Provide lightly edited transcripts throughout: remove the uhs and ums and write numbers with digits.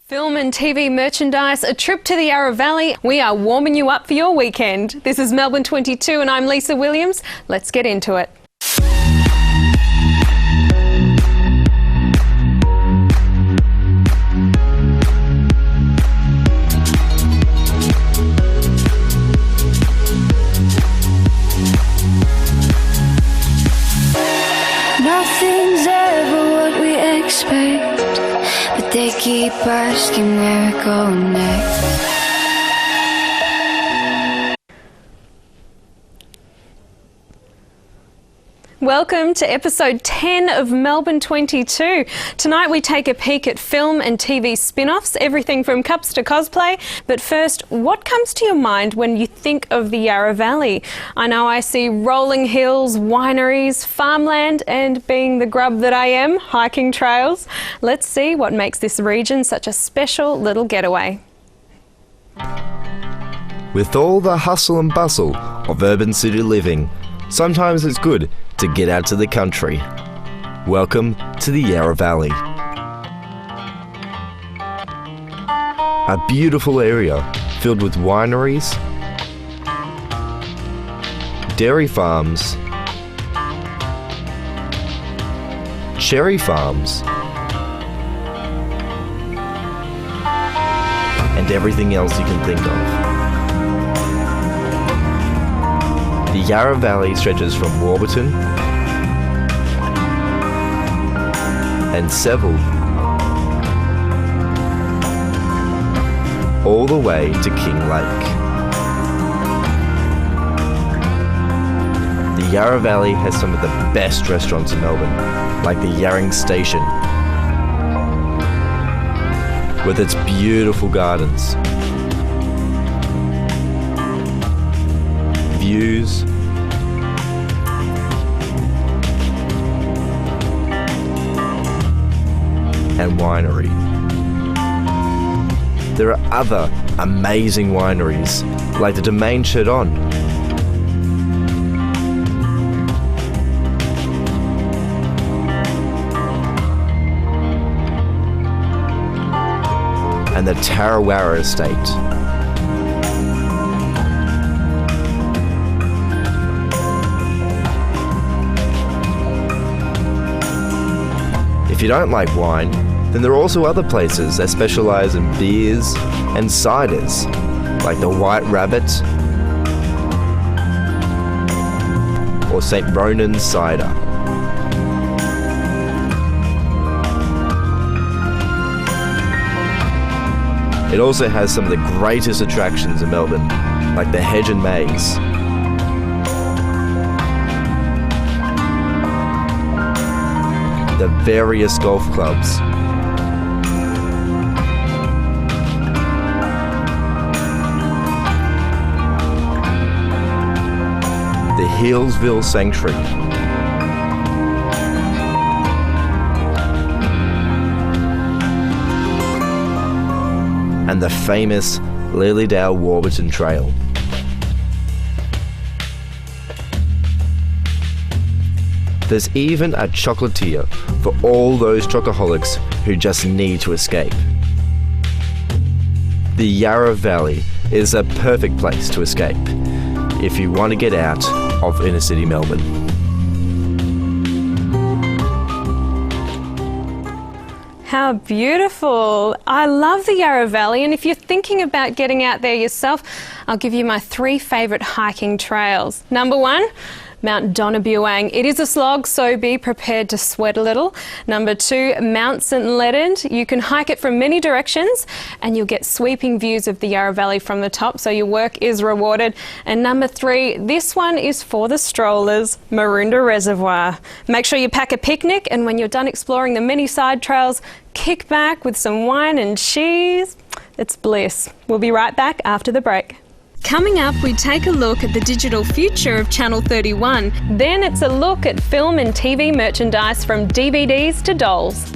Film and TV merchandise, a trip to the Yarra Valley. We are warming you up for your weekend. This is Melbourne 22 and I'm Lisa Williams. Let's get into it. Nothing's ever what we expect, but they keep asking where we're going next. Welcome to episode 10 of Melbourne 22. Tonight we take a peek at film and TV spin-offs, everything from cups to cosplay. But first, what comes to your mind when you think of the Yarra Valley? I know I see rolling hills, wineries, farmland, and being the grub that I am, hiking trails. Let's see what makes this region such a special little getaway. With all the hustle and bustle of urban city living, sometimes it's good to get out to the country. Welcome to the Yarra Valley. A beautiful area filled with wineries, dairy farms, cherry farms, and everything else you can think of. The Yarra Valley stretches from Warburton and Seville all the way to King Lake. The Yarra Valley has some of the best restaurants in Melbourne, like the Yarring Station, with its beautiful gardens, views, and winery. There are other amazing wineries, like the Domaine Chardon, and the Tarrawarra Estate. If you don't like wine, then there are also other places that specialise in beers and ciders, like the White Rabbit or St. Ronan's Cider. It also has some of the greatest attractions in Melbourne, like the Hedge and Maze, the various golf clubs, the Healesville Sanctuary, and the famous Lilydale Warburton Trail. There's even a chocolatier for all those chocoholics who just need to escape. The Yarra Valley is a perfect place to escape if you want to get out of inner city Melbourne. How beautiful. I love the Yarra Valley, and if you're thinking about getting out there yourself, I'll give you my 3 favourite hiking trails. Number 1, Mount Donabuang. It is a slog, so be prepared to sweat a little. Number 2, Mount St Leonard. You can hike it from many directions and you'll get sweeping views of the Yarra Valley from the top, so your work is rewarded. And number 3, this one is for the strollers, Maroondah Reservoir. Make sure you pack a picnic, and when you're done exploring the many side trails, kick back with some wine and cheese. It's bliss. We'll be right back after the break. Coming up, we take a look at the digital future of Channel 31. Then it's a look at film and TV merchandise, from DVDs to dolls.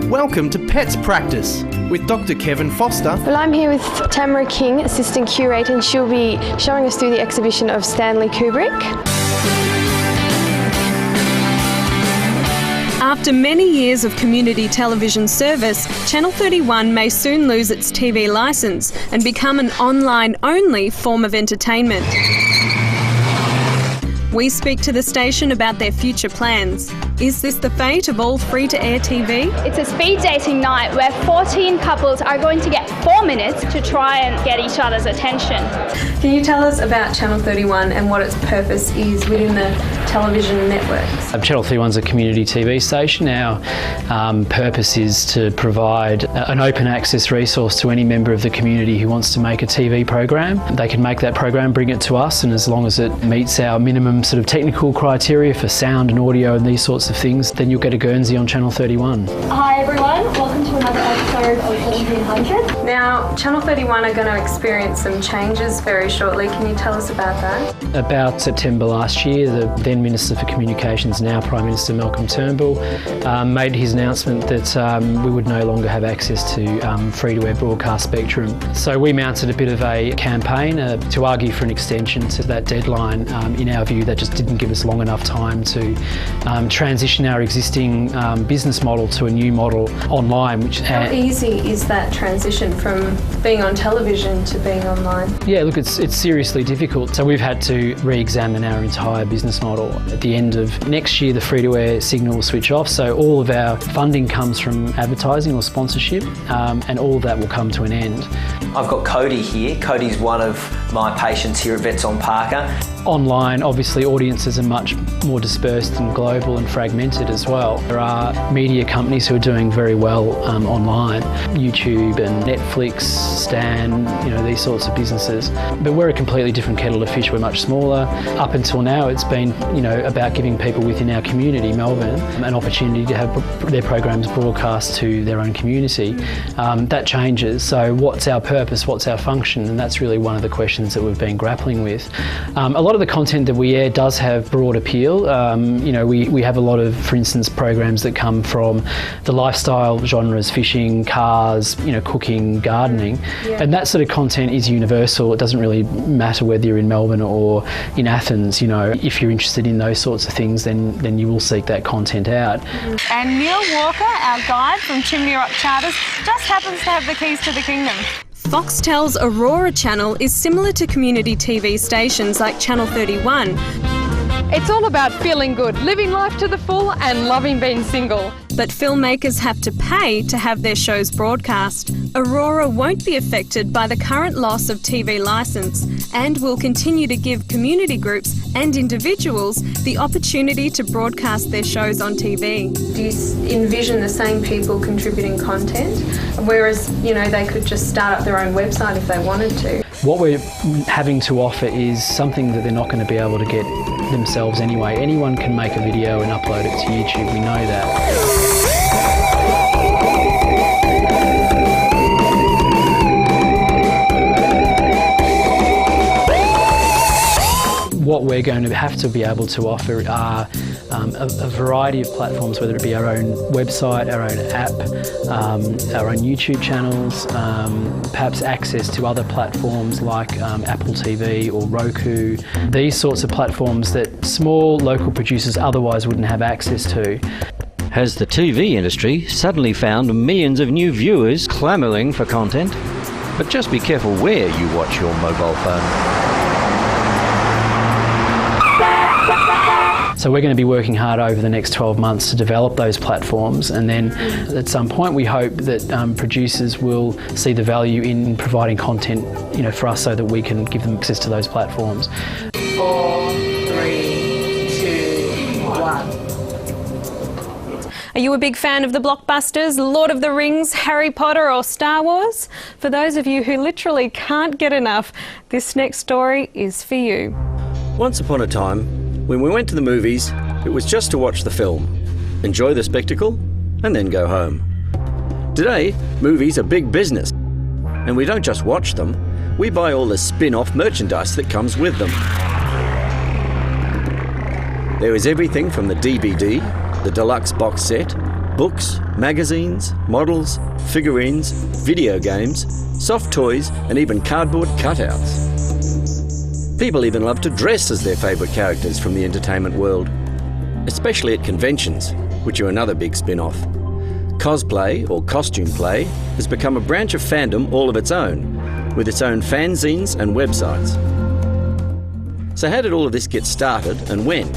Welcome to Pets Practice, with Dr. Kevin Foster. Well, I'm here with Tamara King, Assistant Curator, and she'll be showing us through the exhibition of Stanley Kubrick. After many years of community television service, Channel 31 may soon lose its TV licence and become an online-only form of entertainment. We speak to the station about their future plans. Is this the fate of all free-to-air TV? It's a speed dating night where 14 couples are going to get 4 minutes to try and get each other's attention. Can you tell us about Channel 31 and what its purpose is within the television networks? Channel 31 is a community TV station. Our purpose is to provide an open access resource to any member of the community who wants to make a TV program. They can make that program, bring it to us, and as long as it meets our minimum sort of technical criteria for sound and audio and these sorts of things, then you'll get a Guernsey on Channel 31. Hi everyone, welcome to another episode of 1700. Now, Channel 31 are going to experience some changes very shortly. Can you tell us about that? About September last year, the then Minister for Communications, now Prime Minister Malcolm Turnbull, made his announcement that we would no longer have access to free-to-air broadcast spectrum. So we mounted a bit of a campaign to argue for an extension to that deadline. In our view, that just didn't give us long enough time to transition our existing business model to a new model online. How easy is that transition from being on television to being online? Yeah, look, it's seriously difficult. So we've had to re-examine our entire business model. At the end of next year, the free-to-air signal will switch off, so all of our funding comes from advertising or sponsorship, and all of that will come to an end. I've got Cody here. Cody's one of my patients here at Vets on Parker. Online, obviously, audiences are much more dispersed and global and fragmented as well. There are media companies who are doing very well online, YouTube and Netflix, Stan, these sorts of businesses. But we're a completely different kettle of fish. We're much smaller. Up until now, it's been, about giving people within our community, Melbourne, an opportunity to have their programs broadcast to their own community. That changes. So what's our purpose? What's our function? And that's really one of the questions that we've been grappling with. A lot of the content that we air does have broad appeal. We have a lot of, for instance, programs that come from the lifestyle genres, fishing, cars, cooking, gardening. Yeah. And that sort of content is universal. It doesn't really matter whether you're in Melbourne or in Athens. If you're interested in those sorts of things, then you will seek that content out. And Neil Walker, our guide from Chimney Rock Charters, just happens to have the keys to the kingdom. Foxtel's Aurora channel is similar to community TV stations like Channel 31. It's all about feeling good, living life to the full and loving being single. But filmmakers have to pay to have their shows broadcast. Aurora won't be affected by the current loss of TV licence and will continue to give community groups and individuals the opportunity to broadcast their shows on TV. Do you envision the same people contributing content, whereas, they could just start up their own website if they wanted to? What we're having to offer is something that they're not going to be able to get themselves anyway. Anyone can make a video and upload it to YouTube, we know that. What we're going to have to be able to offer are a variety of platforms, whether it be our own website, our own app, our own YouTube channels, perhaps access to other platforms like Apple TV or Roku. These sorts of platforms that small local producers otherwise wouldn't have access to. Has the TV industry suddenly found millions of new viewers clamouring for content? But just be careful where you watch your mobile phone. So we're going to be working hard over the next 12 months to develop those platforms, and then at some point we hope that producers will see the value in providing content, for us so that we can give them access to those platforms. 4, 3, 2, 1. Are you a big fan of the blockbusters, Lord of the Rings, Harry Potter or Star Wars? For those of you who literally can't get enough, this next story is for you. Once upon a time, when we went to the movies, it was just to watch the film, enjoy the spectacle, and then go home. Today, movies are big business, and we don't just watch them, we buy all the spin-off merchandise that comes with them. There is everything from the DVD, the deluxe box set, books, magazines, models, figurines, video games, soft toys, and even cardboard cutouts. People even love to dress as their favourite characters from the entertainment world, especially at conventions, which are another big spin-off. Cosplay, or costume play, has become a branch of fandom all of its own, with its own fanzines and websites. So how did all of this get started and when?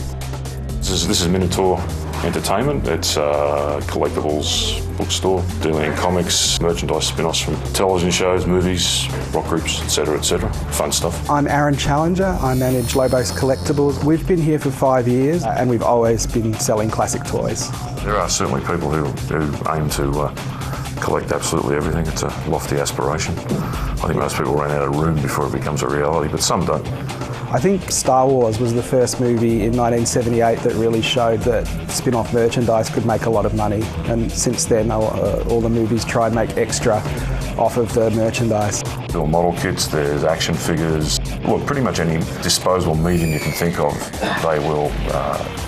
This is Minotaur Entertainment. It's a collectibles bookstore dealing in comics, merchandise spin-offs from television shows, movies, rock groups, etc., etc. Fun stuff. I'm Aaron Challenger. I manage Lobos Collectibles. We've been here for 5 years and we've always been selling classic toys. There are certainly people who aim to collect absolutely everything. It's a lofty aspiration. I think most people run out of room before it becomes a reality, but some don't. I think Star Wars was the first movie in 1978 that really showed that spin-off merchandise could make a lot of money, and since then all the movies try and make extra off of the merchandise. There are model kits, there's action figures, well, pretty much any disposable medium you can think of, they will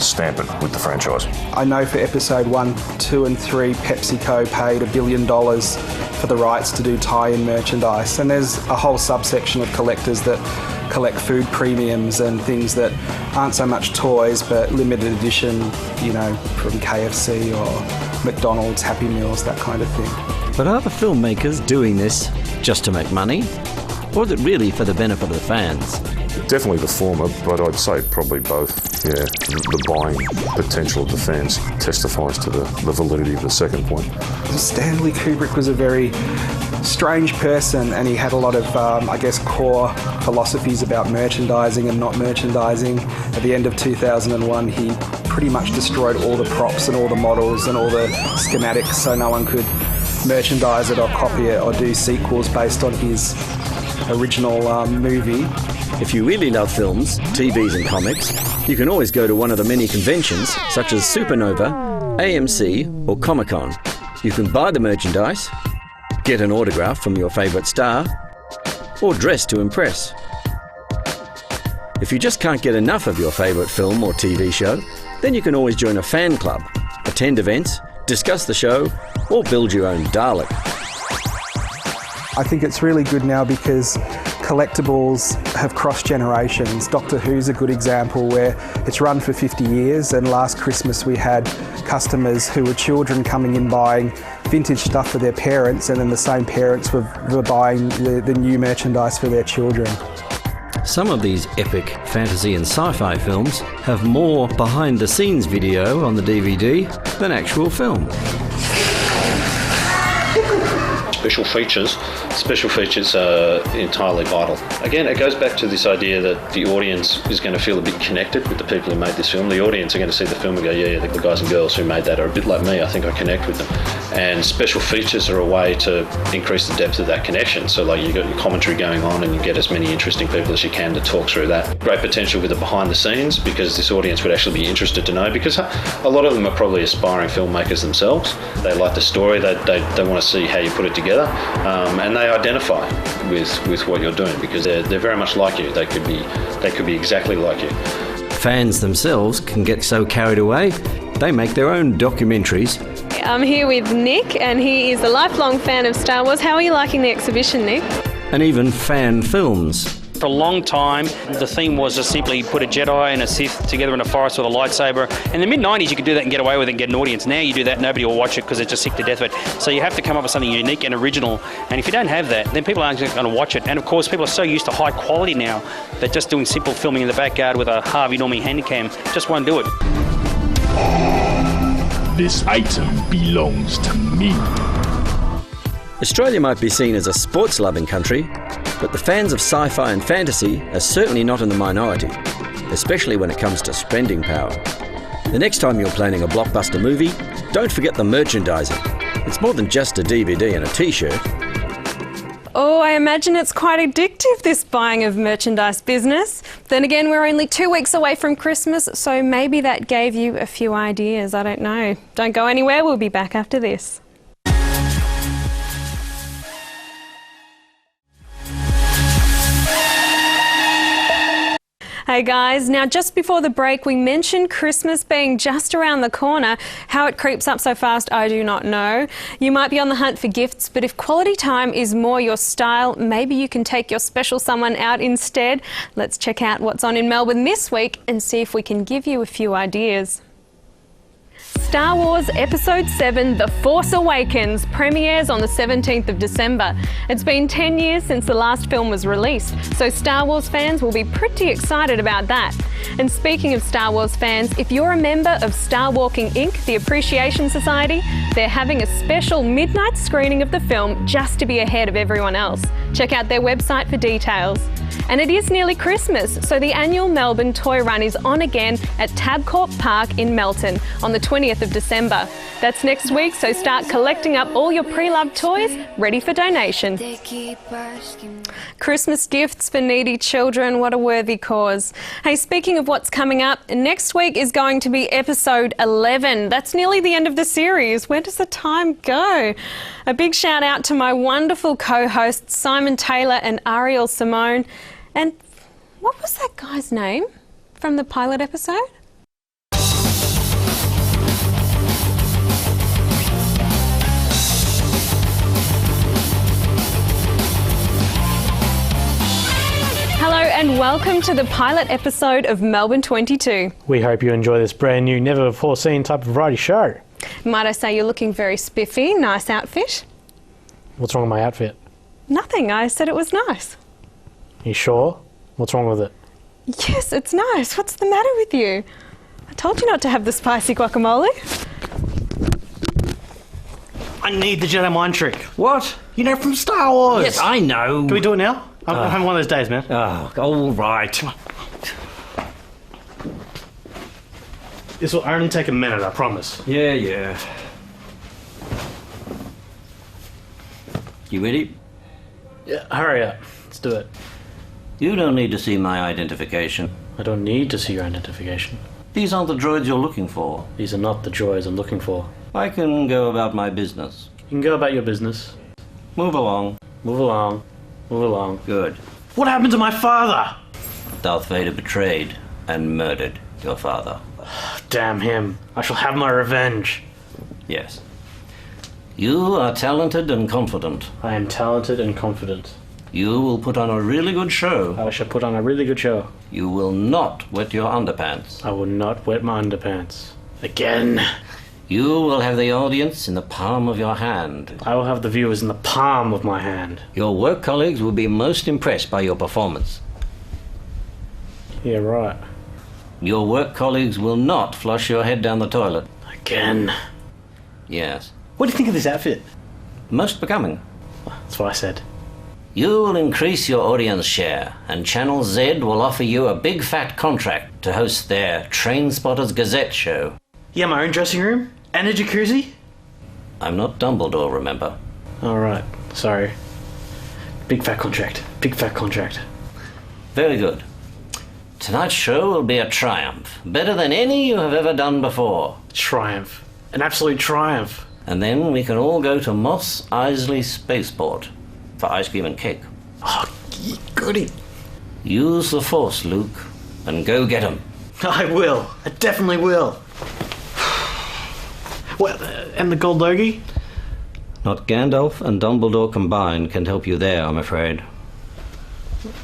stamp it with the franchise. I know for episode 1, 2 and 3 PepsiCo paid $1 billion for the rights to do tie-in merchandise, and there's a whole subsection of collectors that collect food premiums and things that aren't so much toys but limited edition, you know, from KFC or McDonald's, Happy Meals, that kind of thing. But are the filmmakers doing this just to make money? Or is it really for the benefit of the fans? Definitely the former, but I'd say probably both. Yeah, the buying potential of the fans testifies to the validity of the second point. Stanley Kubrick was a very strange person, and he had a lot of, I guess, core philosophies about merchandising and not merchandising. At the end of 2001, he pretty much destroyed all the props and all the models and all the schematics, so no one could merchandise it or copy it or do sequels based on his original movie. If you really love films, TVs and comics, you can always go to one of the many conventions such as Supernova, AMC or Comic-Con. You can buy the merchandise, get an autograph from your favourite star, or dress to impress. If you just can't get enough of your favourite film or TV show, then you can always join a fan club, attend events, discuss the show, or build your own Dalek. I think it's really good now because collectibles have crossed generations. Doctor Who's a good example where it's run for 50 years, and last Christmas we had customers who were children coming in buying vintage stuff for their parents, and then the same parents were buying the new merchandise for their children. Some of these epic fantasy and sci-fi films have more behind-the-scenes video on the DVD than actual film. Special features are entirely vital. Again, it goes back to this idea that the audience is going to feel a bit connected with the people who made this film. The audience are going to see the film and go, yeah, the guys and girls who made that are a bit like me. I think I connect with them. And special features are a way to increase the depth of that connection. So like you've got your commentary going on and you get as many interesting people as you can to talk through that. Great potential with the behind the scenes, because this audience would actually be interested to know, because a lot of them are probably aspiring filmmakers themselves. They like the story, they want to see how you put it together. And they identify with what you're doing, because they're very much like you. They could be exactly like you. Fans themselves can get so carried away, they make their own documentaries. I'm here with Nick, and he is a lifelong fan of Star Wars. How are you liking the exhibition, Nick? And even fan films. For a long time, the theme was just simply put a Jedi and a Sith together in a forest with a lightsaber. In the mid-90s, you could do that and get away with it and get an audience. Now you do that, nobody will watch it because they're just sick to death of it. So you have to come up with something unique and original. And if you don't have that, then people aren't going to watch it. And of course, people are so used to high quality now that just doing simple filming in the backyard with a Harvey Normie Handycam just won't do it. This item belongs to me. Australia might be seen as a sports-loving country, but the fans of sci-fi and fantasy are certainly not in the minority, especially when it comes to spending power. The next time you're planning a blockbuster movie, don't forget the merchandising. It's more than just a DVD and a t-shirt. Oh, I imagine it's quite addictive, this buying of merchandise business. Then again, we're only 2 weeks away from Christmas, so maybe that gave you a few ideas. I don't know. Don't go anywhere, we'll be back after this. Hey guys, now just before the break we mentioned Christmas being just around the corner. How it creeps up so fast, I do not know. You might be on the hunt for gifts, but if quality time is more your style, maybe you can take your special someone out instead. Let's check out what's on in Melbourne this week and see if we can give you a few ideas. Star Wars Episode 7 The Force Awakens premieres on the 17th of December. It's been 10 years since the last film was released, so Star Wars fans will be pretty excited about that. And speaking of Star Wars fans, if you're a member of Star Walking Inc., the Appreciation Society, they're having a special midnight screening of the film just to be ahead of everyone else. Check out their website for details. And it is nearly Christmas, so the annual Melbourne Toy Run is on again at Tabcorp Park in Melton on the 20th of December. That's next week, so start collecting up all your pre-loved toys ready for donation. Christmas gifts for needy children, what a worthy cause. Hey, speaking of what's coming up, next week is going to be episode 11. That's nearly the end of the series. Where does the time go? A big shout out to my wonderful co-hosts Simon Taylor and Ariel Simone. And what was that guy's name from the pilot episode? Hello and welcome to the pilot episode of Melbourne 22. We hope you enjoy this brand new, never before seen type of variety show. Might I say you're looking very spiffy, nice outfit? What's wrong with my outfit? Nothing, I said it was nice. You sure? What's wrong with it? Yes, it's nice. What's the matter with you? I told you not to have the spicy guacamole. I need the Jedi mind trick. What? You know, from Star Wars. Yes, I know. Can we do it now? I'm having one of those days, man. Oh, all right. This will only take a minute, I promise. Yeah. You ready? Yeah, hurry up. Let's do it. You don't need to see my identification. I don't need to see your identification. These aren't the droids you're looking for. These are not the droids I'm looking for. I can go about my business. You can go about your business. Move along. Move along. Move along. Good. What happened to my father? Darth Vader betrayed and murdered your father. Damn him. I shall have my revenge. Yes. You are talented and confident. I am talented and confident. You will put on a really good show. I shall put on a really good show. You will not wet your underpants. I will not wet my underpants. Again. You will have the audience in the palm of your hand. I will have the viewers in the palm of my hand. Your work colleagues will be most impressed by your performance. Yeah, right. Your work colleagues will not flush your head down the toilet. Again. Yes. What do you think of this outfit? Most becoming. That's what I said. You will increase your audience share, and Channel Z will offer you a big fat contract to host their Train Spotters Gazette show. Yeah, my own dressing room? And a jacuzzi? I'm not Dumbledore, remember? All right. Sorry. Big fat contract. Big fat contract. Very good. Tonight's show will be a triumph. Better than any you have ever done before. Triumph. An absolute triumph. And then we can all go to Moss Isley Spaceport for ice cream and cake. Oh, goody. Use the Force, Luke, and go get 'em. I will. I definitely will. What, and the gold logie? Not Gandalf and Dumbledore combined can help you there, I'm afraid.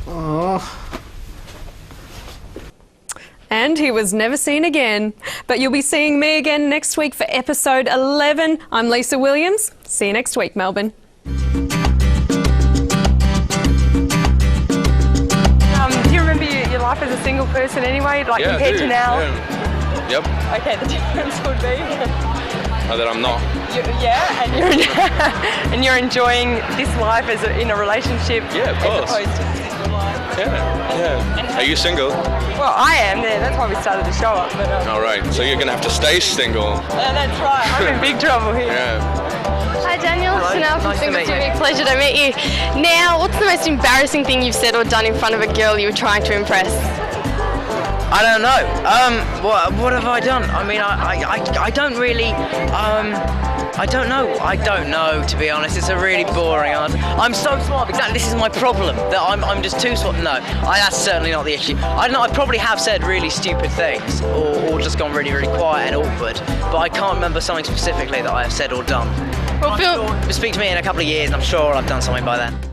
Oh. And he was never seen again. But you'll be seeing me again next week for episode 11. I'm Lisa Williams. See you next week, Melbourne. Do you remember your life as a single person anyway, like compared to now? Yeah. Yep. Okay, the difference would be? That I'm not. And you're enjoying this life as in a relationship, yeah, of course, as opposed to the single life. Yeah. Are you single? Well, I am. Yeah, that's why we started the show up. But, all right. So you're gonna have to stay single. That's right. I'm in big trouble here. Yeah. Hi Daniel, Hello. Chanel from Nice to Single meet you. TV. Pleasure to meet you. Now, what's the most embarrassing thing you've said or done in front of a girl you were trying to impress? I don't know. What have I done? I mean, I don't really. I don't know, to be honest. It's a really boring answer. I'm so smart. Exactly, this is my problem. That I'm just too smart. No, that's certainly not the issue. I don't know. I probably have said really stupid things, or just gone really, really quiet and awkward. But I can't remember something specifically that I have said or done. Well, speak to me in a couple of years, and I'm sure I've done something by then.